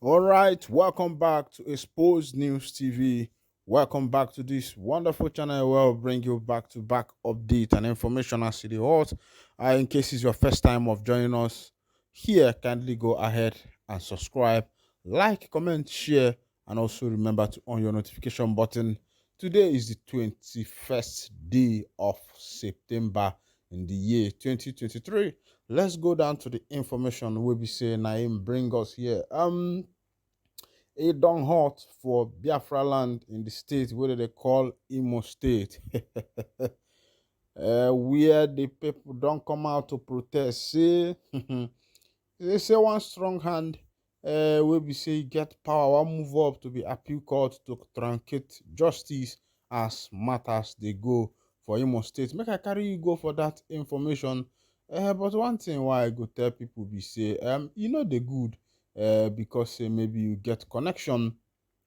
All right, welcome back to Exposed News TV. Welcome back to this wonderful channel where we'll bring you back to back update and information as it hot. In case it's your first time of joining us here, kindly go ahead and subscribe, like, comment, share, and also remember to on your notification button. Today is the 21st day of September in the year 2023. Let's go down to the information we'll be saying Naim bring us here. It done hot for Biafra Land in the state where they call Imo State. Where the people don't come out to protest. Say, they say one strong hand will be say get power, one move up to be appeal court to truncate justice as matters they go for Imo State. Make I carry you go for that information. But one thing why I go tell people be say, the good because say maybe you get connection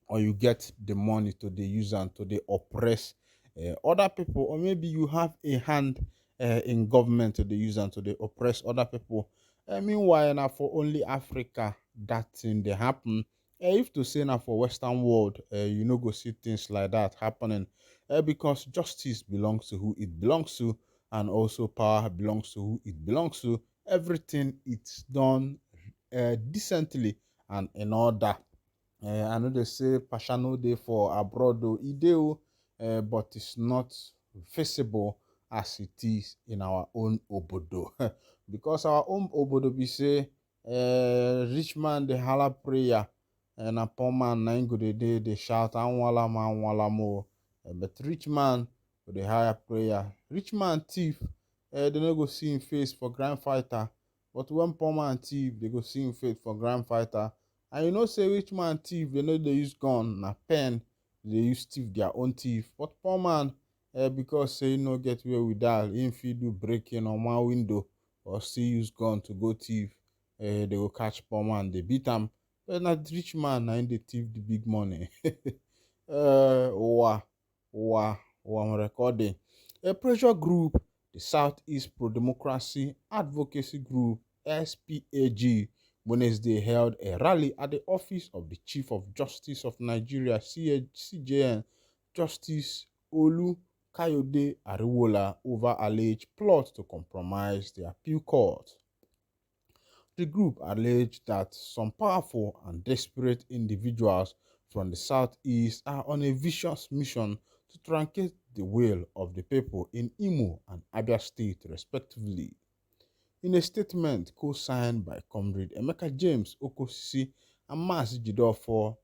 or you get the money to the use and to the oppress other people, or maybe you have a hand in government to the use and to the oppress other people. Meanwhile, now for only Africa that thing they happen. If to say now for Western world, go see things like that happening, because justice belongs to who it belongs to, and also power belongs to who it belongs to. Everything it's done decently and in order. I know they say Pasha no dey for abroad though, e dey but it's not visible as it is in our own obodo. Because our own obodo be say rich man dey holla prayer and a poor man na him go dey shout anwala mo. But rich man go dey higher prayer. Rich man thief, they no go see him face for grand fighter. But when poor man thief, they go see him face for grand fighter. And you know say rich man thief, they know they use gun, na pen, they use thief their own thief. But poor man, because say no get where we die, him fit do breaking on one window or still use gun to go thief. They go catch poor man, they beat him. But not rich man, na him dey thief the big money. Wow, I'm recording. A pressure group, the Southeast Pro Democracy Advocacy Group, SPAG, Wednesday held a rally at the office of the Chief of Justice of Nigeria, CJN, Justice Olu Kayode Ariwola, over alleged plot to compromise the appeal court. The group alleged that some powerful and desperate individuals from the Southeast are on a vicious mission to truncate the will of the people in Imo and Abia State, respectively. In a statement co-signed by Comrade Emeka James Okosisi and Mazi Jideofor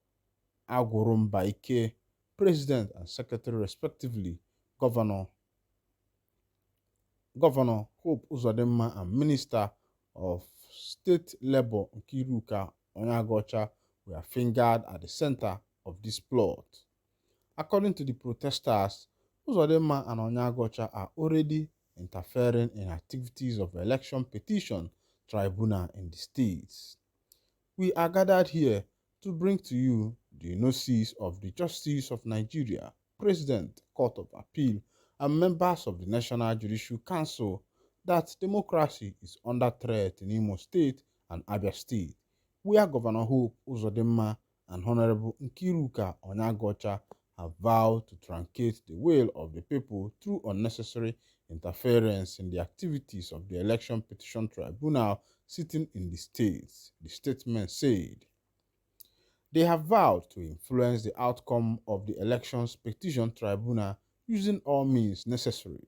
Agurumbaike, President and Secretary respectively, Governor Hope Uzodinma and Minister of State Labor Nkiruka Onyagocha were fingered at the center of this plot. According to the protesters, Uzodinma and Onyagocha are already interfering in activities of election petition tribunal in the states. We are gathered here to bring to you the notice of the Justice of Nigeria, President, Court of Appeal, and members of the National Judicial Council that democracy is under threat in Imo State and Abia State, where Governor Hope Uzodinma and Honorable Nkiruka Onyagocha have vowed to truncate the will of the people through unnecessary interference in the activities of the Election Petition Tribunal sitting in the states, the statement said. They have vowed to influence the outcome of the Elections Petition Tribunal using all means necessary,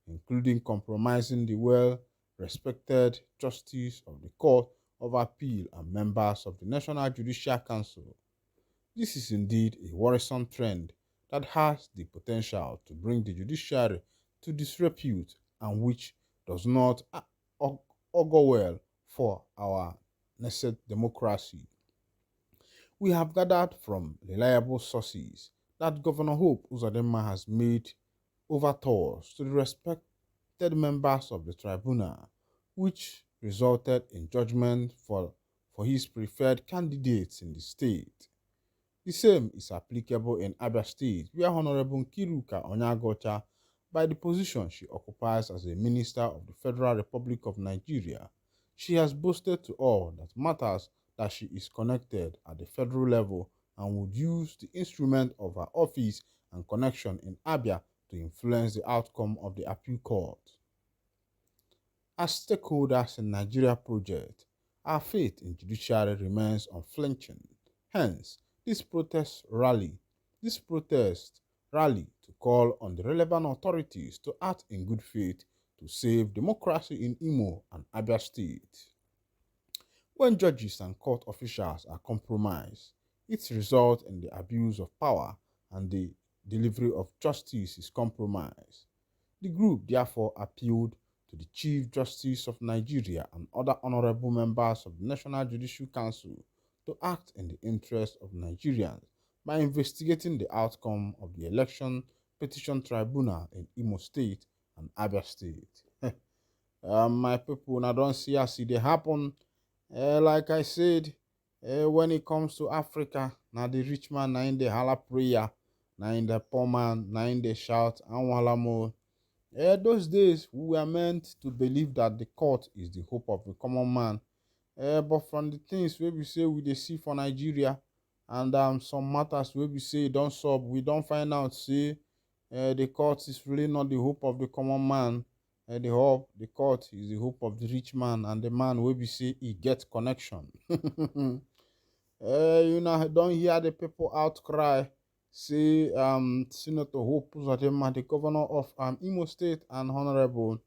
including compromising the well-respected justice of the Court of Appeal and members of the National Judicial Council. This is indeed a worrisome trend that has the potential to bring the judiciary to disrepute and which does not augur well for our nascent democracy. We have gathered from reliable sources that Governor Hope Uzodinma has made overtures to the respected members of the tribunal, which resulted in judgment for his preferred candidates in the state. The same is applicable in Abia State, where Honorable Nkiruka Onyagocha, by the position she occupies as a Minister of the Federal Republic of Nigeria, she has boasted to all that matters that she is connected at the federal level and would use the instrument of her office and connection in Abia to influence the outcome of the appeal court. As stakeholders in Nigeria project, our faith in judiciary remains unflinching. Hence, this protest rally to call on the relevant authorities to act in good faith to save democracy in Imo and Abia State. When judges and court officials are compromised, it results in the abuse of power and the delivery of justice is compromised. The group therefore appealed to the Chief Justice of Nigeria and other honorable members of the National Judicial Council to act in the interest of Nigerians by investigating the outcome of the election petition tribunal in Imo State and Abia State. My people, now don't see as it happen. Like I said, when it comes to Africa, now the rich man na in the holla prayer, now in the poor man na in the shout and those days we were meant to believe that the court is the hope of the common man. But from the things where we say we dey see for Nigeria and some matters where we say don't solve, we don't find out say the court is really not the hope of the common man. The court is the hope of the rich man and the man where we say he gets connection. You know, don't hear the people outcry. Say Senator Hope Uzodinma, the governor of Imo State, and Honorable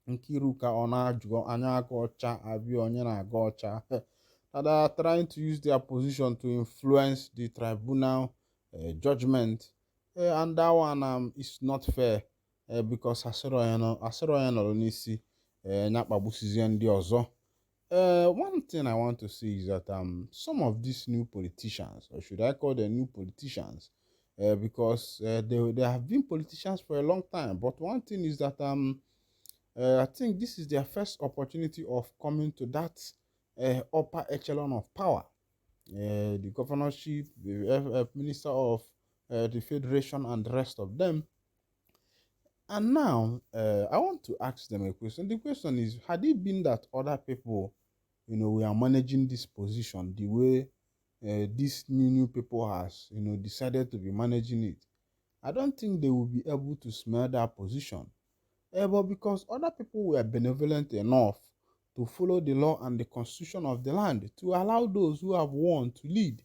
Nkiruka Onye-Aga-Ọcha Abi Onye-Na-Aga-Ọcha that are trying to use their position to influence the tribunal judgment. And that one is not fair because asịrị onye nọrọ n'isi nyakpagbusizie ndị ọzọ. One thing I want to say is that some of these new politicians, or should I call them new politicians, because they have been politicians for a long time. But one thing is that I think this is their first opportunity of coming to that upper echelon of power. The governorship, the minister of the federation, and the rest of them. And now, I want to ask them a question. The question is, had it been that other people, we are managing this position the way these new people has, decided to be managing it, I don't think they will be able to smell that position. But because other people were benevolent enough to follow the law and the constitution of the land to allow those who have won to lead.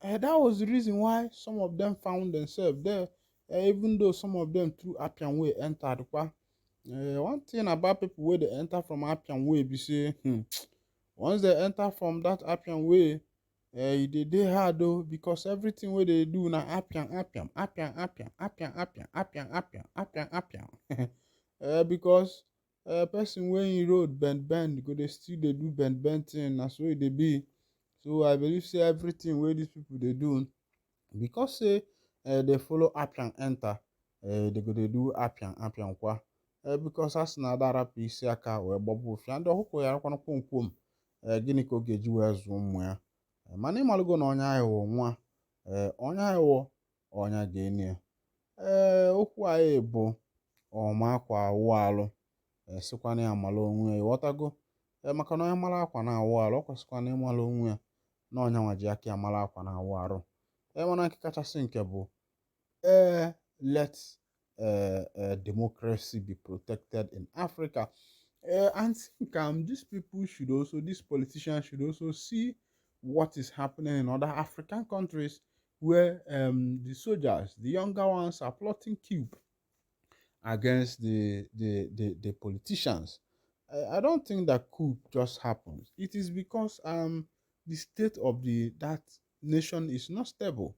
That was the reason why some of them found themselves there, even though some of them through Appian Way entered. One thing about people where they enter from Appian Way, be say, once they enter from that Appian Way, they hard though, because everything where they do now Appian. Because person when he road bend, go they still they do bend thing, that's why they be. So I believe say everything where these people they do, because say they follow Appian enter, they go they do Appian kwa. Because as na dara isi aka wee gbagbu ofi and ọkụkọ ya rakwana kwom gịnị ka ọ ga-eji wee zụọ ụmụ ya mana ịmalụgo na onye ahụ nwa onye ahụ ọnya ga-enye okwu anyị bụ ọma akwa awụ alụ sikwana ya mala onwe ya ịghọtago maka na onye mara akwa na awụ alụ ọ kwesịkwana ịmala onwe ya na ọnya nwa ji aka ya mara akwa na awụ arụ mana nke kachasị nke bụ let democracy be protected in Africa. And think these politicians should also see what is happening in other African countries where the soldiers, the younger ones, are plotting coup against the politicians. I don't think that coup just happens. It is because the state of that nation is not stable.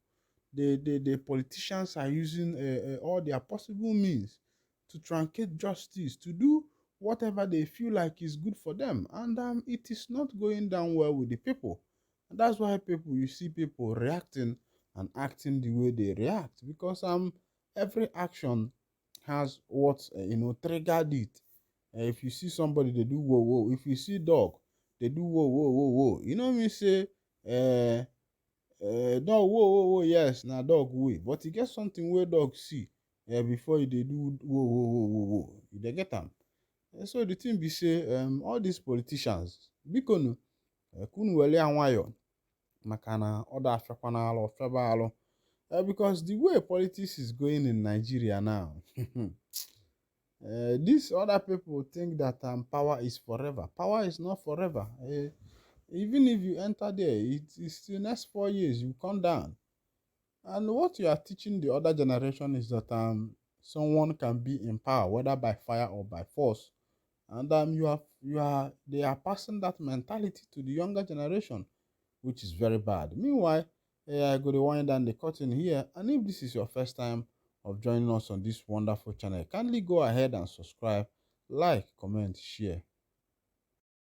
The politicians are using all their possible means to truncate justice, to do whatever they feel like is good for them. And it is not going down well with the people. And that's why you see people reacting and acting the way they react. Because every action has what, triggered it. If you see somebody, they do whoa, whoa. If you see dog, they do whoa, whoa, whoa, whoa. You know what I mean? Say, dog whoa, yes, now dog way, but you get something where dog see before they do whoa. They get them. So the thing be say all these politicians, because Kunu wele anwayo makana oda afakwana alo feba alo. Because the way politics is going in Nigeria now, these other people think that power is forever. Power is not forever. Even if you enter there, it's the next 4 years you come down. And what you are teaching the other generation is that someone can be in power, whether by fire or by force. And they are passing that mentality to the younger generation, which is very bad. Meanwhile, I go to wind down the curtain here. And if this is your first time of joining us on this wonderful channel, kindly go ahead and subscribe, like, comment, share.